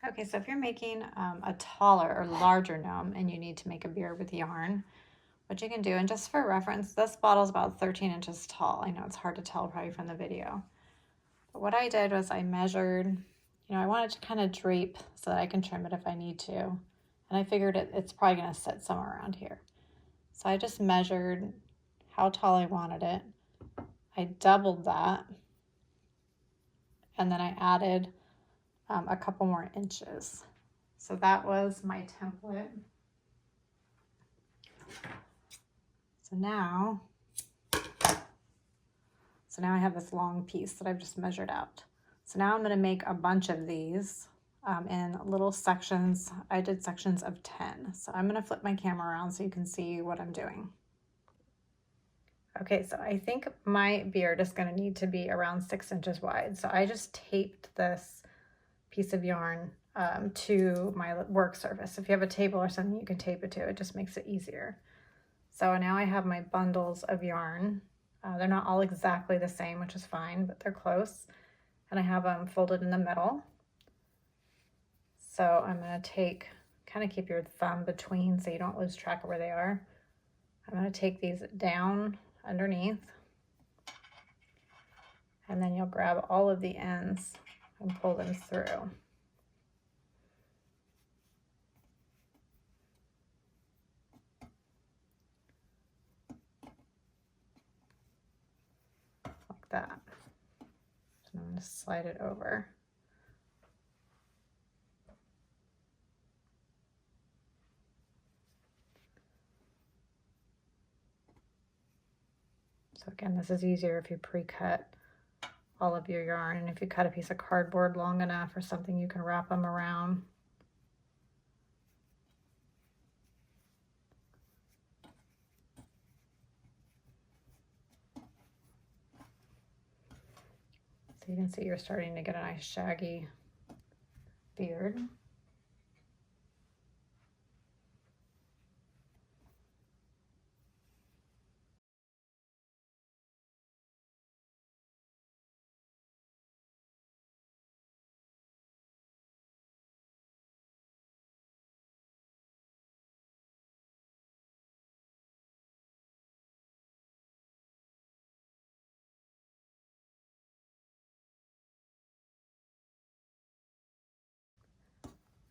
Okay, so if you're making a taller or larger gnome and you need to make a beard with yarn, what you can do, and just for reference, this bottle is about 13 inches tall. I know it's hard to tell probably from the video. But what I did was I measured, I wanted to kind of drape so that I can trim it if I need to. And I figured it's probably going to sit somewhere around here. So I just measured how tall I wanted it. I doubled that. And then I added a couple more inches. So that was my template. So now I have this long piece that I've just measured out. So now I'm going to make a bunch of these in little sections. I did sections of 10. So I'm going to flip my camera around so you can see what I'm doing. Okay, so I think my beard is going to need to be around 6 inches wide. So I just taped this piece of yarn to my work surface. If you have a table or something, you can tape it to. It just makes it easier. So now I have my bundles of yarn. They're not all exactly the same, which is fine, but they're close. And I have them folded in the middle. So I'm going to kind of keep your thumb between so you don't lose track of where they are. I'm going to take these down underneath. And then you'll grab all of the ends and pull them through. Like that. So I'm going to slide it over. So again, this is easier if you pre-cut all of your yarn, and if you cut a piece of cardboard long enough or something, you can wrap them around. So you can see you're starting to get a nice shaggy beard.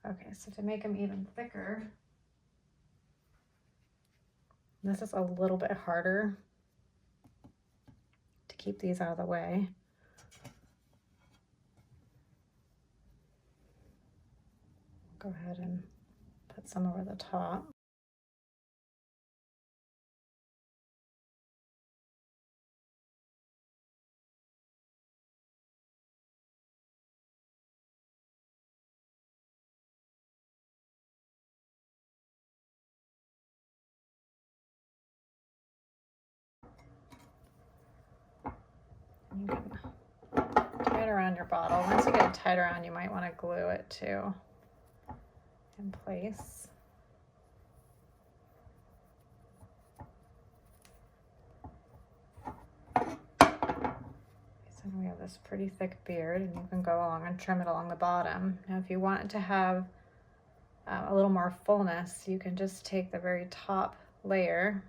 Okay, so to make them even thicker, this is a little bit harder to keep these out of the way. Go ahead and put some over the top. You can tie it around your bottle. Once you get it tied around, you might want to glue it too in place. So we have this pretty thick beard, and you can go along and trim it along the bottom. Now if you want it to have a little more fullness, you can just take the very top layer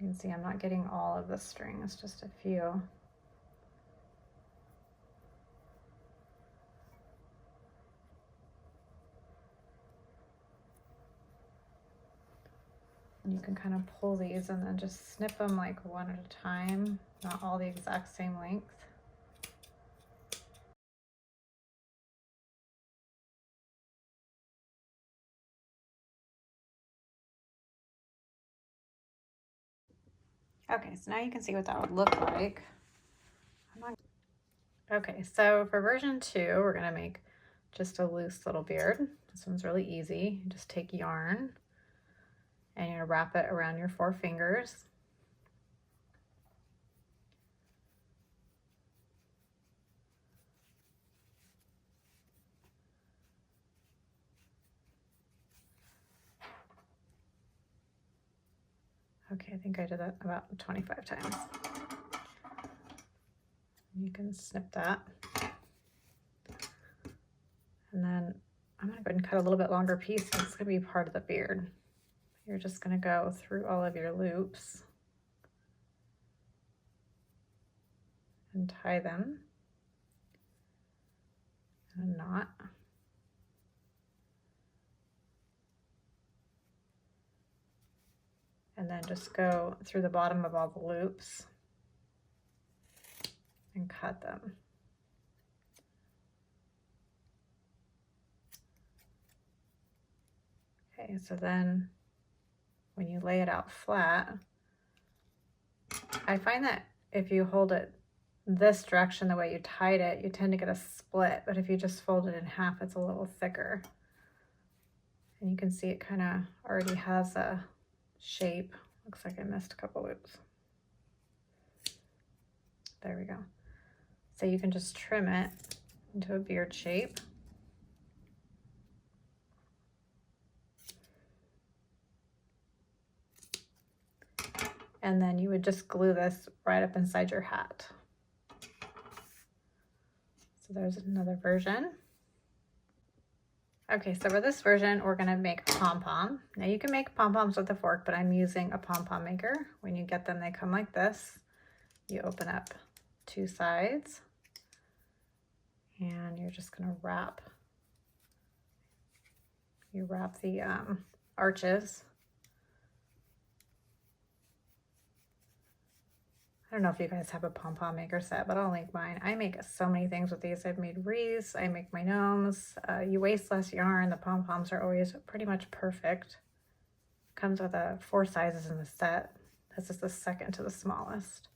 You can see I'm not getting all of the string, it's just a few. And you can kind of pull these and then just snip them like one at a time, not all the exact same length. Okay, so now you can see what that would look like. Okay, so for version 2, we're gonna make just a loose little beard. This one's really easy. You just take yarn and you're gonna wrap it around your 4 fingers. Okay, I think I did that about 25 times. You can snip that. And then I'm gonna go ahead and cut a little bit longer piece because it's gonna be part of the beard. You're just gonna go through all of your loops and tie them in a knot. And then just go through the bottom of all the loops and cut them. Okay, so then when you lay it out flat, I find that if you hold it this direction, the way you tied it, you tend to get a split, but if you just fold it in half, it's a little thicker. And you can see it kind of already has a shape. Looks like I missed a couple loops. There we go. So you can just trim it into a beard shape. And then you would just glue this right up inside your hat. So there's another version. Okay, so for this version, we're gonna make a pom-pom. Now you can make pom-poms with a fork, but I'm using a pom-pom maker. When you get them, they come like this. You open up two sides and you're just gonna wrap. You wrap the arches. I don't know if you guys have a pom-pom maker set, but I'll link mine. I make so many things with these. I've made wreaths, I make my gnomes. You waste less yarn. The pom-poms are always pretty much perfect. Comes with 4 sizes in the set. This is the second to the smallest.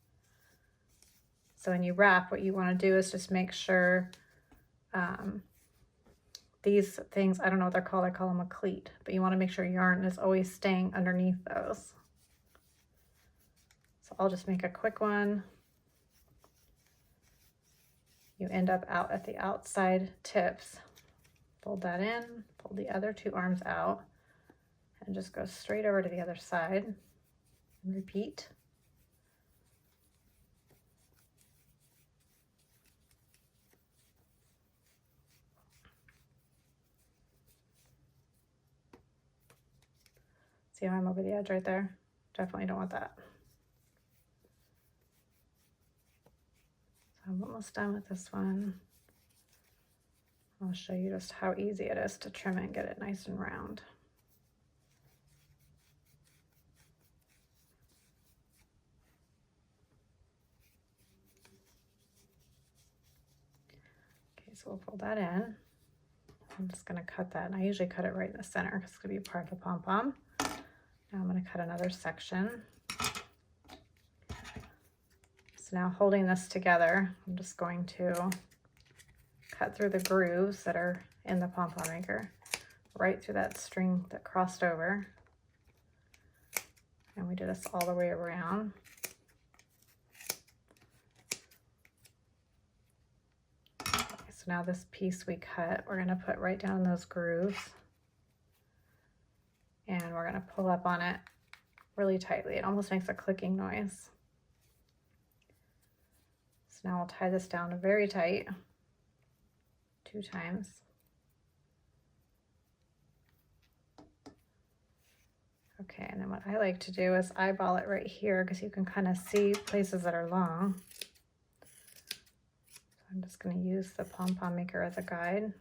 So when you wrap, what you want to do is just make sure these things, I don't know what they're called, I call them a cleat, but you want to make sure yarn is always staying underneath those. So I'll just make a quick one. You end up out at the outside tips. Fold that in, fold the other 2 arms out, and just go straight over to the other side and repeat. See how I'm over the edge right there? Definitely don't want that. So I'm almost done with this one. I'll show you just how easy it is to trim it and get it nice and round. Okay, so we'll fold that in. I'm just gonna cut that, and I usually cut it right in the center because it's gonna be part of the pom-pom. Now I'm gonna cut another section. So now holding this together, I'm just going to cut through the grooves that are in the pom-pom maker, right through that string that crossed over. And we do this all the way around. Okay, so now this piece we cut, we're gonna put right down in those grooves. And we're gonna pull up on it really tightly. It almost makes a clicking noise. So now I'll tie this down very tight, 2 times. Okay, and then what I like to do is eyeball it right here because you can kind of see places that are long. So I'm just going to use the pom-pom maker as a guide.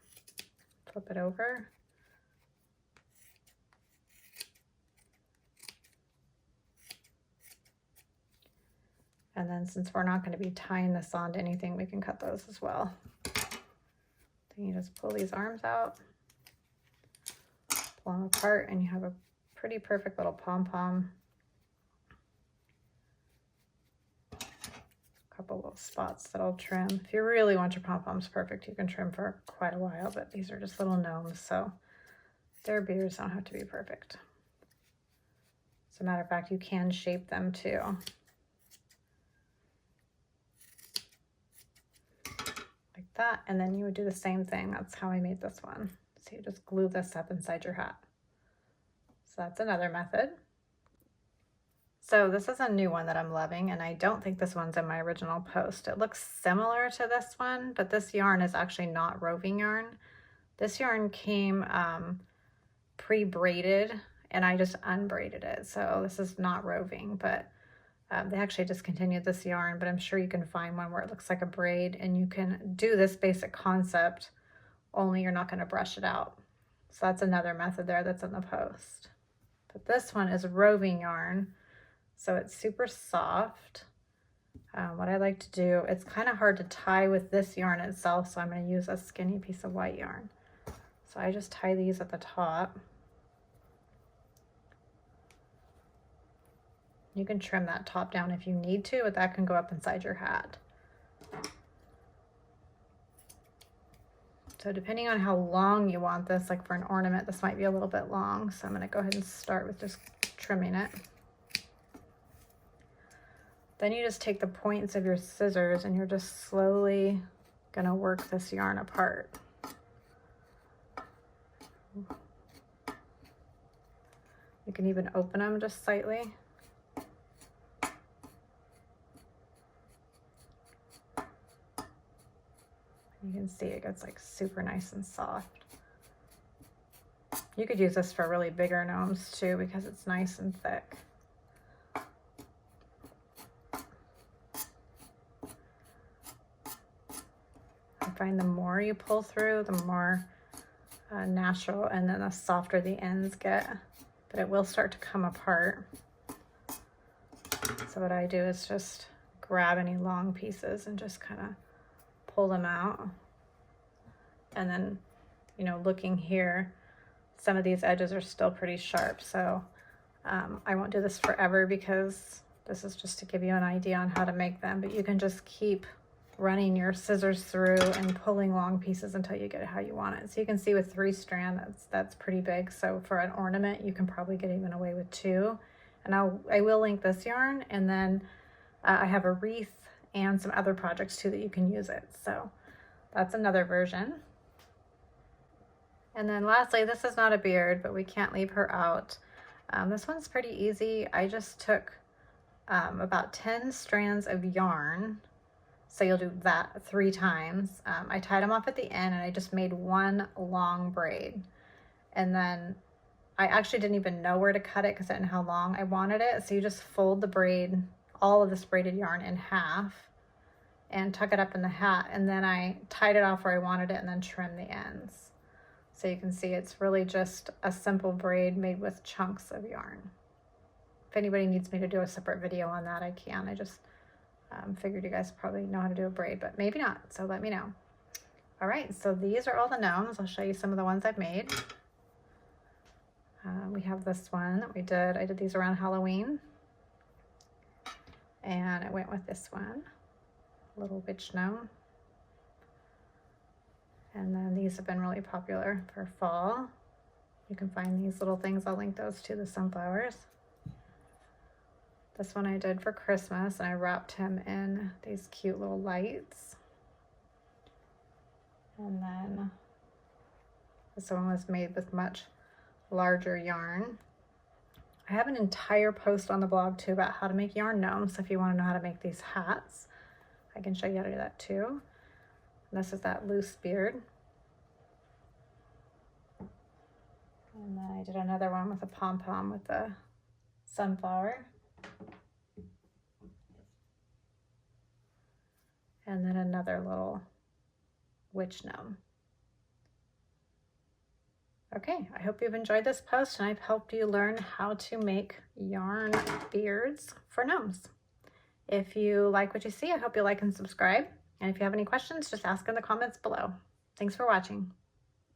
Flip it over. And then since we're not going to be tying this on to anything, we can cut those as well. Then you just pull these arms out, pull them apart, and you have a pretty perfect little pom-pom. A couple little spots that I'll trim. If you really want your pom-poms perfect, you can trim for quite a while, but these are just little gnomes, so their beards don't have to be perfect. As a matter of fact, you can shape them too. Like that, and then you would do the same thing. That's how I made this one. So you just glue this up inside your hat. So that's another method. So this is a new one that I'm loving, and I don't think this one's in my original post. It looks similar to this one, but this yarn is actually not roving yarn. This yarn came pre-braided, and I just unbraided it. So this is not roving, but they actually discontinued this yarn, but I'm sure you can find one where it looks like a braid, and you can do this basic concept, only you're not going to brush it out. So that's another method there that's in the post. But this one is roving yarn, so it's super soft. What I like to do, it's kind of hard to tie with this yarn itself, so I'm going to use a skinny piece of white yarn. So I just tie these at the top. You can trim that top down if you need to, but that can go up inside your hat. So depending on how long you want this, like for an ornament, this might be a little bit long. So I'm going to go ahead and start with just trimming it. Then you just take the points of your scissors and you're just slowly going to work this yarn apart. You can even open them just slightly. You can see it gets like super nice and soft. You could use this for really bigger gnomes too because it's nice and thick. I find the more you pull through, the more natural, and then the softer the ends get, but it will start to come apart. So what I do is just grab any long pieces and just kind of pull them out. And then, you know, looking here, some of these edges are still pretty sharp. So I won't do this forever because this is just to give you an idea on how to make them, but you can just keep running your scissors through and pulling long pieces until you get it how you want it. So you can see with 3 strand, that's pretty big. So for an ornament, you can probably get even away with 2. And I will link this yarn, and then I have a wreath and some other projects too that you can use it. So that's another version. And then lastly, this is not a beard, but we can't leave her out. This one's pretty easy. I just took about 10 strands of yarn. So you'll do that 3 times. I tied them off at the end and I just made one long braid. And then I actually didn't even know where to cut it because I didn't know how long I wanted it. So you just fold the braid, all of this braided yarn, in half and tuck it up in the hat. And then I tied it off where I wanted it and then trimmed the ends. So you can see it's really just a simple braid made with chunks of yarn. If anybody needs me to do a separate video on that, I can. I just figured you guys probably know how to do a braid, but maybe not, so let me know. All right, so these are all the gnomes. I'll show you some of the ones I've made. We have this one that we did. I did these around Halloween. And I went with this one, little witch gnome. And then these have been really popular for fall. You can find these little things. I'll link those to the sunflowers. This one I did for Christmas, and I wrapped him in these cute little lights. And then this one was made with much larger yarn. I have an entire post on the blog too about how to make yarn gnomes, so if you want to know how to make these hats, I can show you how to do that too. And this is that loose beard. And then I did another one with a pom-pom with the sunflower. And then another little witch gnome. Okay, I hope you've enjoyed this post and I've helped you learn how to make yarn beards for gnomes. If you like what you see, I hope you like and subscribe. And if you have any questions, just ask in the comments below. Thanks for watching.